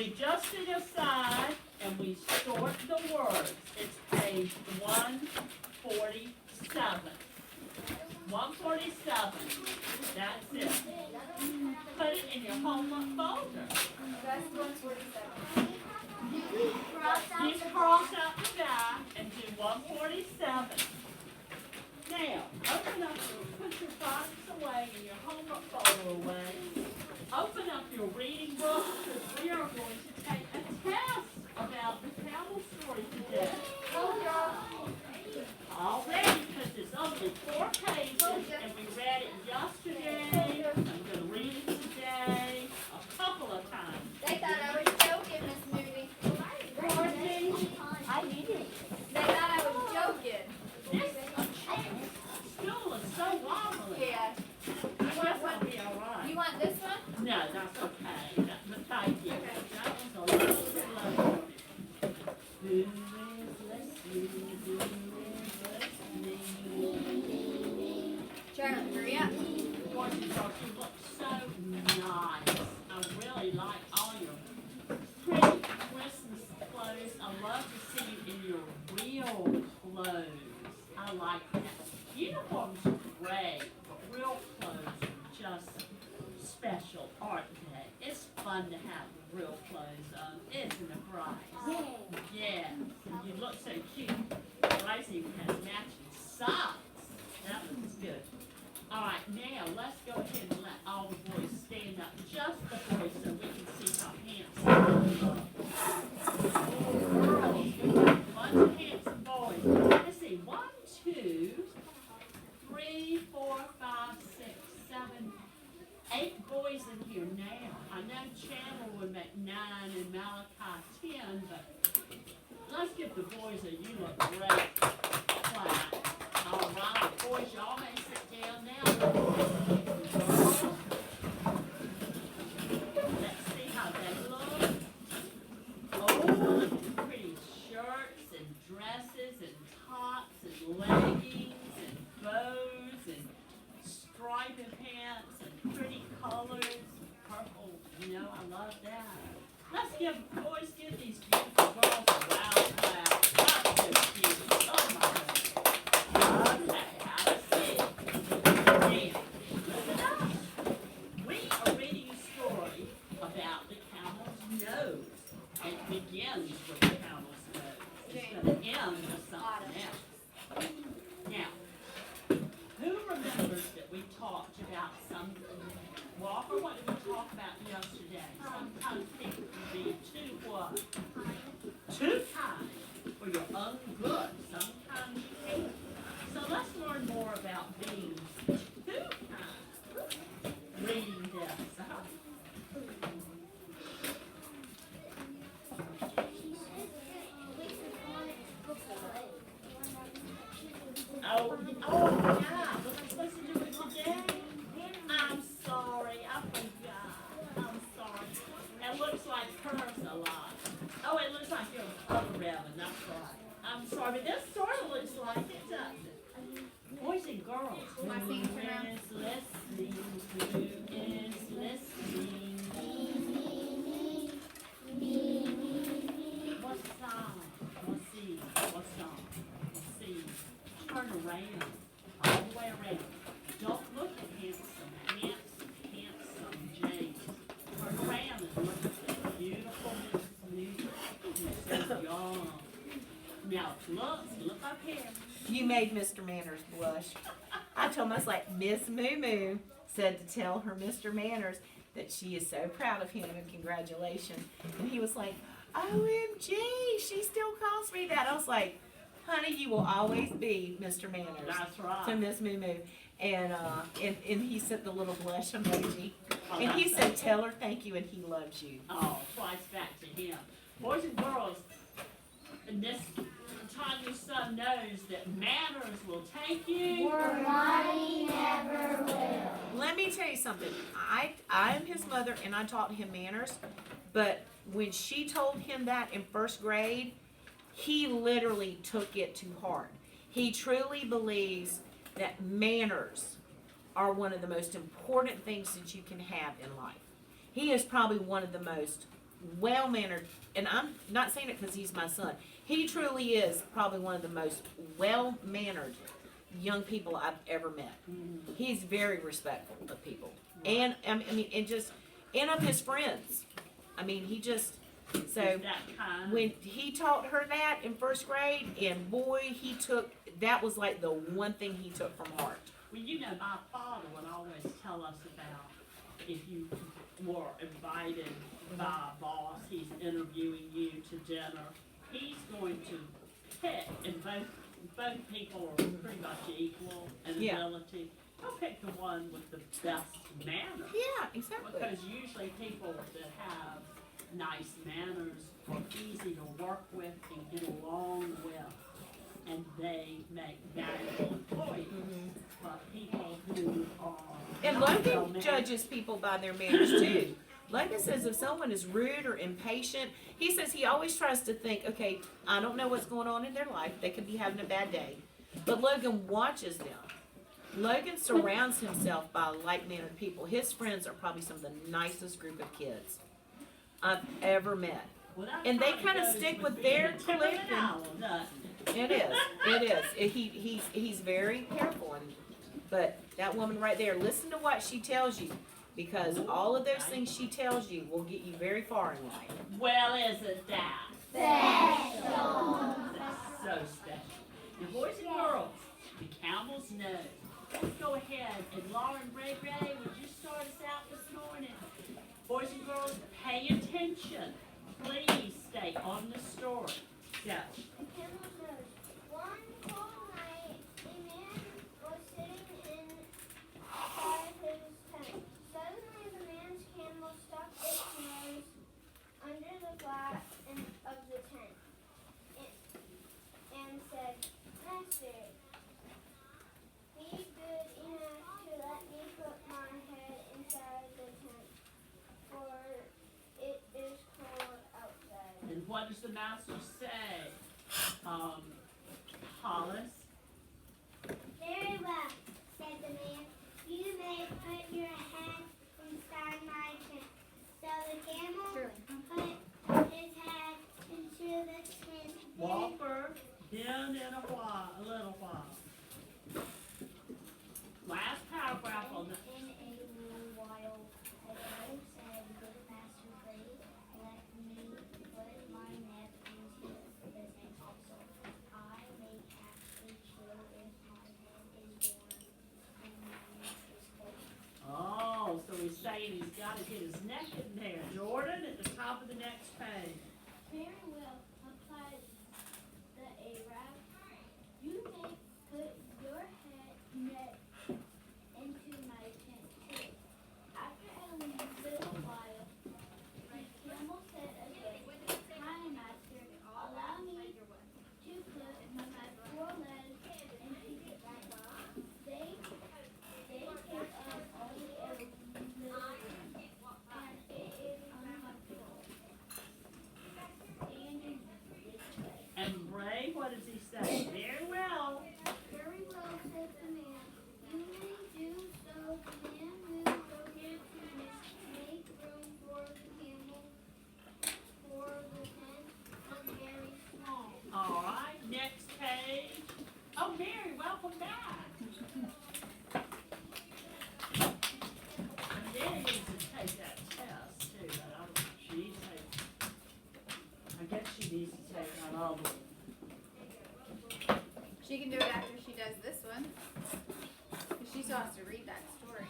we just sit aside and we sort the words. It's page 147. 147. That's it. Put it in your homework folder. That's 147. You cross out the back and do 147. Now, open up put your box away and your homework folder away. Open up your reading book because we are going to take a test about the camel story today. Already, because it's only 4 pages and we read it yesterday. I'm going to read it today a couple of times. They thought I was joking, Miss Moody. I need it. They thought I was joking. School is so wobbly. Yeah. I guess I'll be all right. You want this one? No, that's okay. But thank you. That was a little bit low. Who is listening? Who is listening? Charlie, hurry up. Boys and girls, you look so nice. I really like all your pretty Christmas clothes. I love to see you in your real clothes. I like that. Uniforms are great, but real clothes are just special, aren't they? It's fun to have real clothes on, isn't it, Bryce? Yes, and you look so cute. Bryce even has matching socks. That looks good. All right, now let's go ahead and let all the boys stand up, just the boys, so we can see how handsome they look. Girls, we got a bunch of handsome boys. Let's see, 1, 2, 3, 4, 5, 6, 7, 8 boys in here now. I know Chandler would make 9 and Malachi 10, but let's give the boys a you look great clap. All right, boys, y'all may sit down now. Let's see how they look. Oh, look at pretty shirts and dresses and tops and leggings and bows and striped pants and pretty colors. Purple, you know, I love that. Let's give these beautiful girls a loud clap. That's so cute. Oh my goodness. Okay, have a seat. Now, listen up. We are reading a story about the camel's nose. It begins with the camel's nose. It's going to end with something else. Now, who remembers that we talked about something? Walker, what did we talk about yesterday? Sometimes people can be too what? Too kind for your own good. Sometimes you can't. So let's learn more about being too kind. Reading this. Oh, yeah. Was I supposed to do it today? I'm sorry. I forgot. I'm sorry. It looks like hers a lot. Oh, it looks like yours. Oh, Reverend, that's right. I'm sorry, but this sort of looks like it, doesn't it? Boys and girls. My Who feet turn out. is listening? Who is listening? What song? Let's see. What song? Let's see. Turn around. All the way around. Don't look at handsome James. Turn around and look at this beautiful Miss Moody. Who's so young. Now look up here. You made Mr. Manners blush. I told him, I was like, Miss Moo Moo said to tell her Mr. Manners that she is so proud of him and congratulations. And he was like, OMG, she still calls me that. I was like, honey, you will always be Mr. Manners That's to right. Miss Moo Moo. And he sent the little blush emoji. Oh, And he that's said, tell her thank you and he loves you. Oh, twice back to him. Boys and girls, and this time your son knows that manners will take you. Where money never will. Let me tell you something. I am his mother and I taught him manners, but when she told him that in first grade, he literally took it to heart. He truly believes that manners are one of the most important things that you can have in life. He is probably one of the most well-mannered, and I'm not saying it because he's my son. He truly is probably one of the most well-mannered young people I've ever met. He's very respectful of people, and I mean, and of his friends. I mean, he just so. Is that kind? When he taught her that in first grade, and boy, that was like the one thing he took from heart. Well, you know, my father would always tell us about if you were invited by a boss, he's interviewing you to dinner, he's going to pick, and both people are pretty much equal in Yeah. ability. He'll pick the one with the best manners. Yeah, exactly. Because usually people that have nice manners are easy to work with and get along with, and they make valuable employees. But people who are And not Logan well-mannered- judges people by their manners too. Logan says if someone is rude or impatient, he says he always tries to think, okay, I don't know what's going on in their life. They could be having a bad day. But Logan watches them. Logan surrounds himself by like-mannered people. His friends are probably some of the nicest group of kids I've ever met. Well, that and they kinda kinda goes stick with being their a timid clique and- owl, doesn't it? It is. He's very careful, but that woman right there, listen to what she tells you, because all of those things she tells you will get you very far in life. Well, isn't that? Special. That's so special. Now, boys and girls, the Campbell's know. Let's go ahead, and Lauren Ray, would you start us out this morning? Boys and girls, pay attention. Please stay on the story. Go. Campbell goes, one cold night, a man was sitting inside his tent. Suddenly the man's camel stuck its nose under the glass of the tent and said, Master, be good enough to let me put my head inside the tent, for it is cold outside. And what does the master say? Hollis? Very well, said the man. You may put your head inside my tent. So the camel put his head into the tent. Walker, then in a little while. Last paragraph on the, In a little while, a crow said, Good Master Gray, let me put my neck into the tent also. I may catch a chill if my head is warm and my neck is cold. oh, so he's saying he's gotta get his neck in there. Jordan, at the top of the next page. Very well, replied the Arab. You may put your neck into my tent too. After a little while, the camel said again, Kind master, allow me to put my forelegs into the tent. They take up only a little room, and it is uncomfortable. Standing this way. And Ray, what does he say? Very well. Very well, said the man. You may do so. The man moved over to make room for the camel, for the tent was very small. All right, next page. Oh, Mary, welcome back. And Mary needs to take that test too, but I don't, she needs to take, I guess she needs to take that other one. She can do it after she does this one. 'Cause she still has to read that story.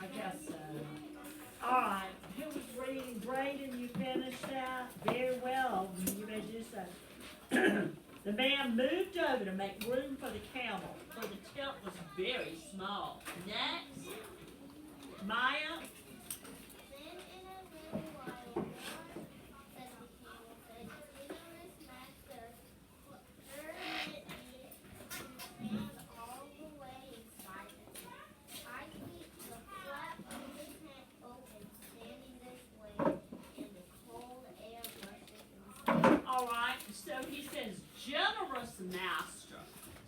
I guess so. All right, who was reading? Braden, you finished that? Very well, you may do so. The man moved over to make room for the camel, for the tent was very small. Next, Maya. Then in a little while, said the camel, said, Generous master, heard it stand all the way inside the tent. I keep the flap of the tent open, standing this way, and the cold air rushes inside. All right, so he says, generous master.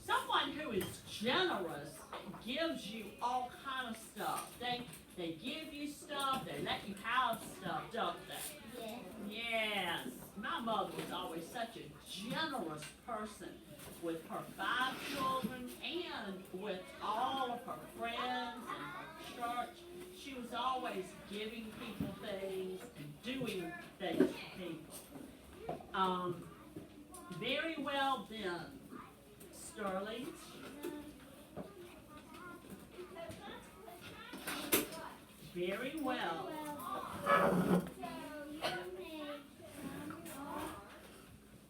Someone who is generous gives you all kind of stuff. They give you stuff. stuff, they let you have stuff, don't they? Yeah. Yes. My mother was always such a generous person with her 5 children and with all of her friends and her church. She was always giving people things and doing things for people. Very well then, Sterling. Very well. So you made some all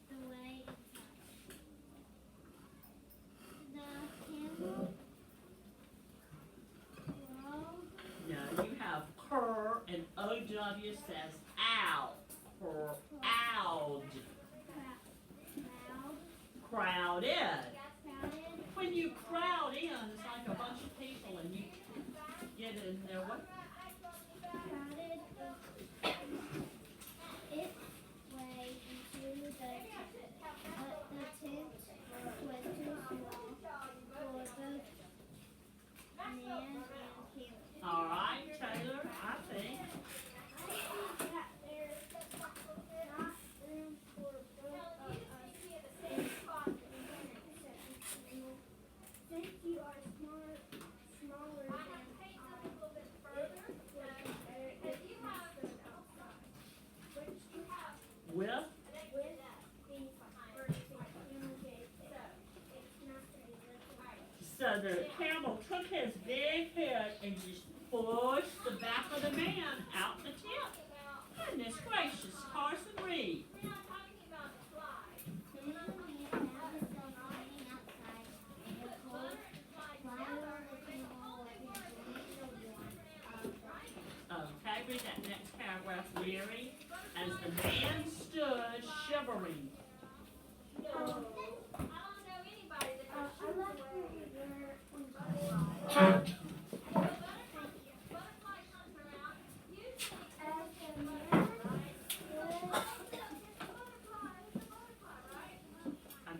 the way the camel. Well, No, you have cur and OW says ow. Crowd. Crowded. crowded. When you crowd in, it's like a bunch of people and you get in there. What? Crowded its way into the tent, but the tent was too small for both man and camel. All right, Taylor, I think. That there's not room for both of us in the tent, said the camel. Since you are smaller than I, it would be better if you stood outside. With? With the first camel gave its master a little So the camel took his big head and just pushed the back of the man out the tent. Goodness gracious, Carson Reed. Okay, read that next paragraph, Mary. As the man stood shivering. I'm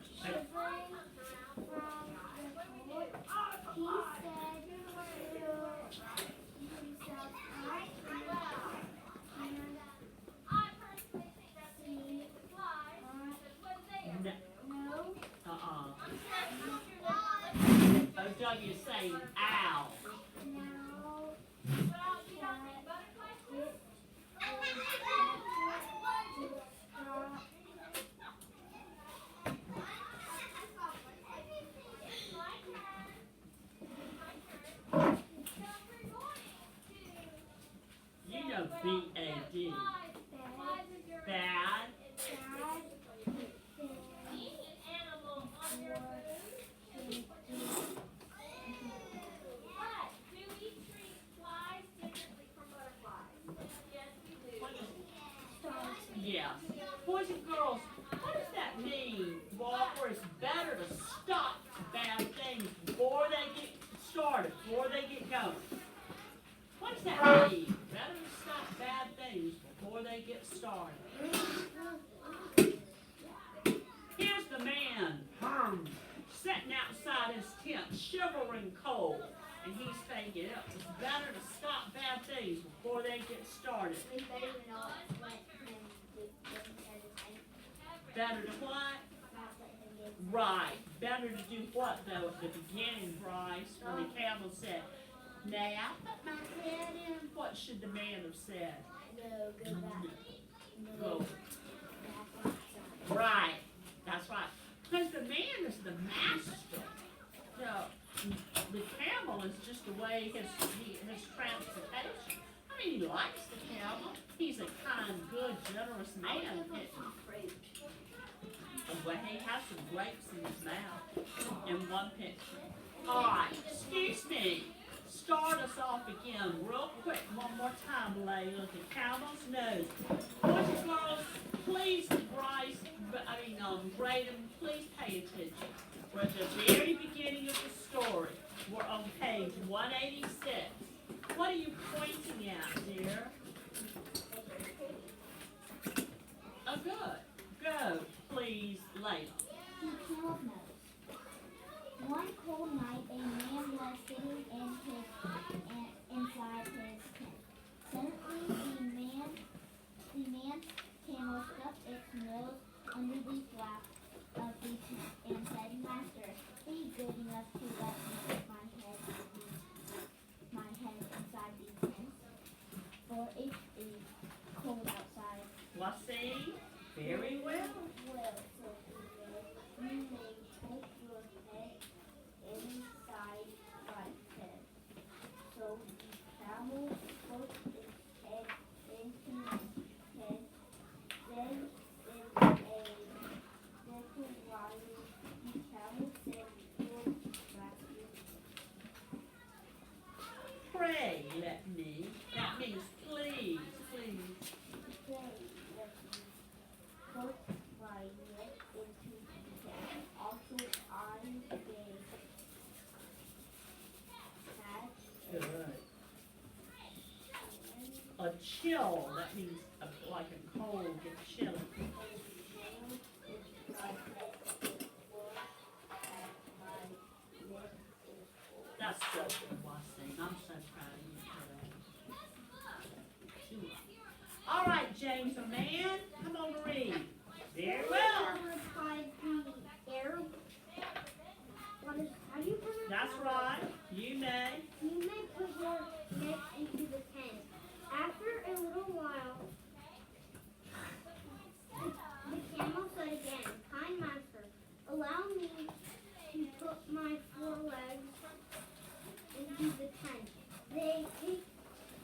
no, OW is saying ow. You know B-A-D. Bad. Yeah. Boys and girls, what does that mean, Walker? It's better to stop bad things before they get started, before they get going. What does that mean? Better to stop bad things before they get started. Here's the man, sitting outside his tent, shivering cold. And he's thinking it was better to stop bad things before they get started. Better to what? Right. Better to do what, though, at the beginning, Bryce, when the camel said, "Nay, I put my head in." What should the man have said? Go back. Go. Right. That's right. Because the man is the master. The camel is just the way his transportation. I mean, he likes the camel. He's a kind, good, generous man. Well, he has some grapes in his mouth in one picture. All right, excuse me. Start us off again real quick one more time, Layla. The camel's nose. Boys and girls, please, Bryce, Braden, please pay attention. We're at the very beginning of the story. We're on page 186. What are you pointing at, dear? Oh, good. Go, please, Layla. The camel's nose. One cold night, a man was sitting inside his tent. under the flap of the and said, Master, be good enough to let me put my head inside the tent, for it is cold outside. Wasi, very well. Well, said the bear, you may put your head inside my tent. So the camel put its head into my tent. Then in a little while, the camel said, Lord, Master, Pray, let me. That means please, please. pray let me put my neck into the tent. Also, I may catch Good. A chill, that means like a cold, get chilly. That's so good, Wasi. I'm so proud of you today. All right, James, a man, come on, read. Very well. Replied the Arab. How do you pronounce That's that? right. You may. You may put your neck into the tent. After a little while, the camel said again, Kind master, allow me to put my forelegs into the tent. They picked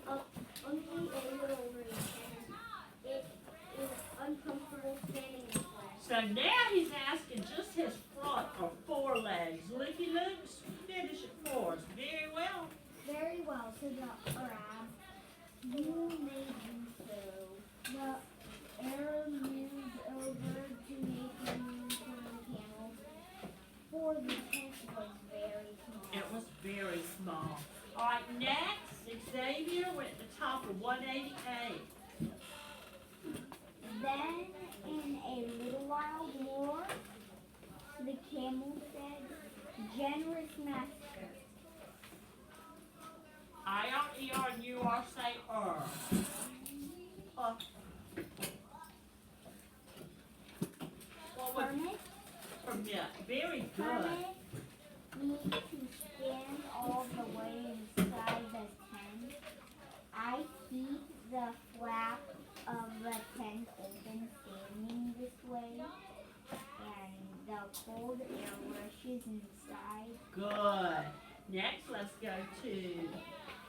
up only a little room, and it is uncomfortable standing this way. So now he's asking just his front or forelegs. Looky looks, finish it for us. Very well. Very well, said the Arab. You may do so. The Arab moved over to make room for the camel, for the tent was very small. It was very small. All right, next, Xavier, we're at the top of 188. Then, in a little while more, the camel said, Generous master, I-R-E-R and you-R say What would permit permit? Very good. permit me to stand all the way inside the tent. I keep the flap of the tent open standing this way, and the cold air rushes inside. Good. Next, let's go to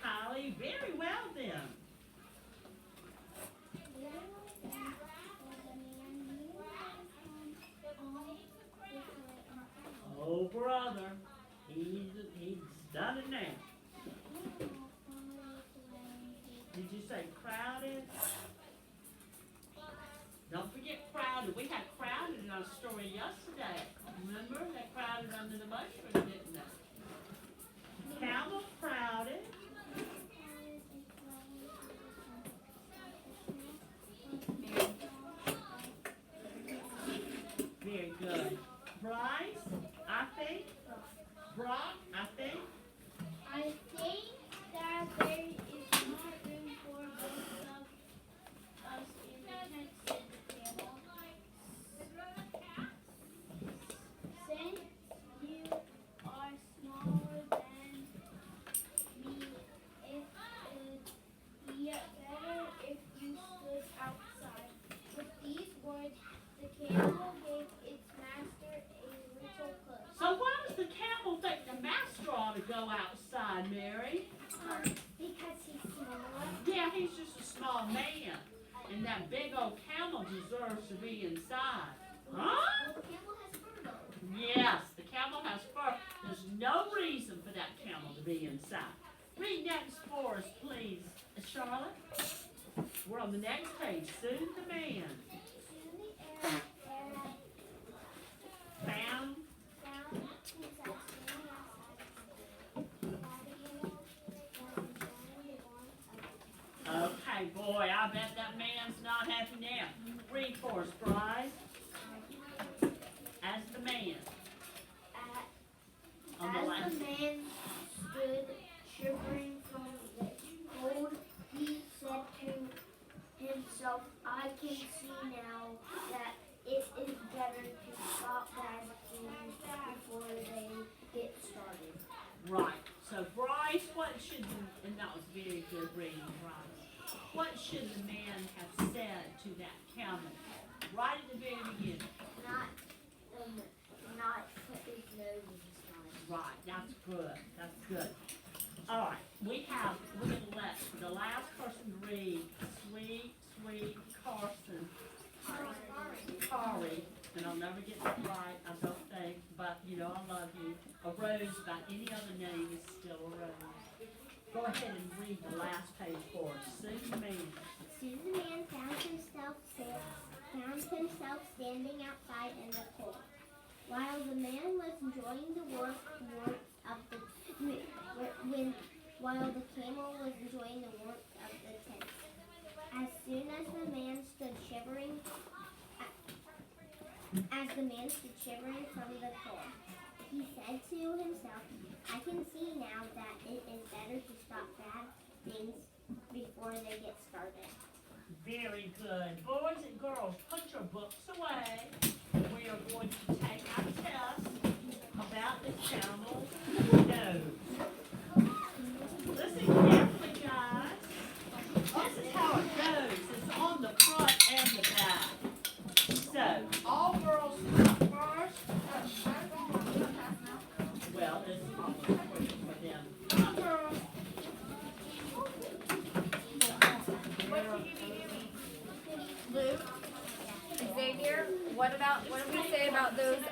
Holly. Very well then. Oh, brother. He's done it now. Did you say crowded? Don't forget crowded. We had crowded in our story yesterday. Remember? They crowded under the mushroom, didn't they? Camel crowded. Very good. Bryce, I think. Brock, I think. I think that there is not room for both of us in the tent, said the camel. Since you are smaller than me, it would be better if you stood outside. With these words, the camel gave its master a little push. So why does the camel think the master ought to go outside, Mary? Because he's smaller. Yeah, he's just a small man. And that big old camel deserves to be inside. Huh? Well, the camel has fur though. Yes, the camel has fur. There's no reason for that camel to be inside. Read next for us, please, Charlotte. We're on the next page. Soon the man Soon the Arab found. found himself standing outside. Okay, boy, I bet that man's not happy now. Read for us, Bryce. As the man on the As last. the man stood shivering from the cold, he said to himself, I can see now that it is good reading, right? What should the man have said to that camel? Right at the very beginning. Not put his nose in his mouth. Right, that's good, that's good. All right, we're gonna let the last person read, sweet Carson. Kari, and I'll never get that right, I don't think, but you know I love you. A rose by any other name is still a rose. Go ahead and read the last page for us. Susan Mann. Soon the man found himself standing outside in the cold. While the man was enjoying the warmth of while the camel was enjoying the warmth of the tent. As soon as the man stood shivering from the cold, he said to himself, "I can see now that it is better to stop bad things before they get started." Very good. Boys and girls, put your books away. We are going to take our test about the camel's nose. Listen carefully, guys. This is how it goes. It's on the front and the back. So, all girls come first. Well, this is almost perfect for them. Come on, girls. Luke, Xavier, what do we say about those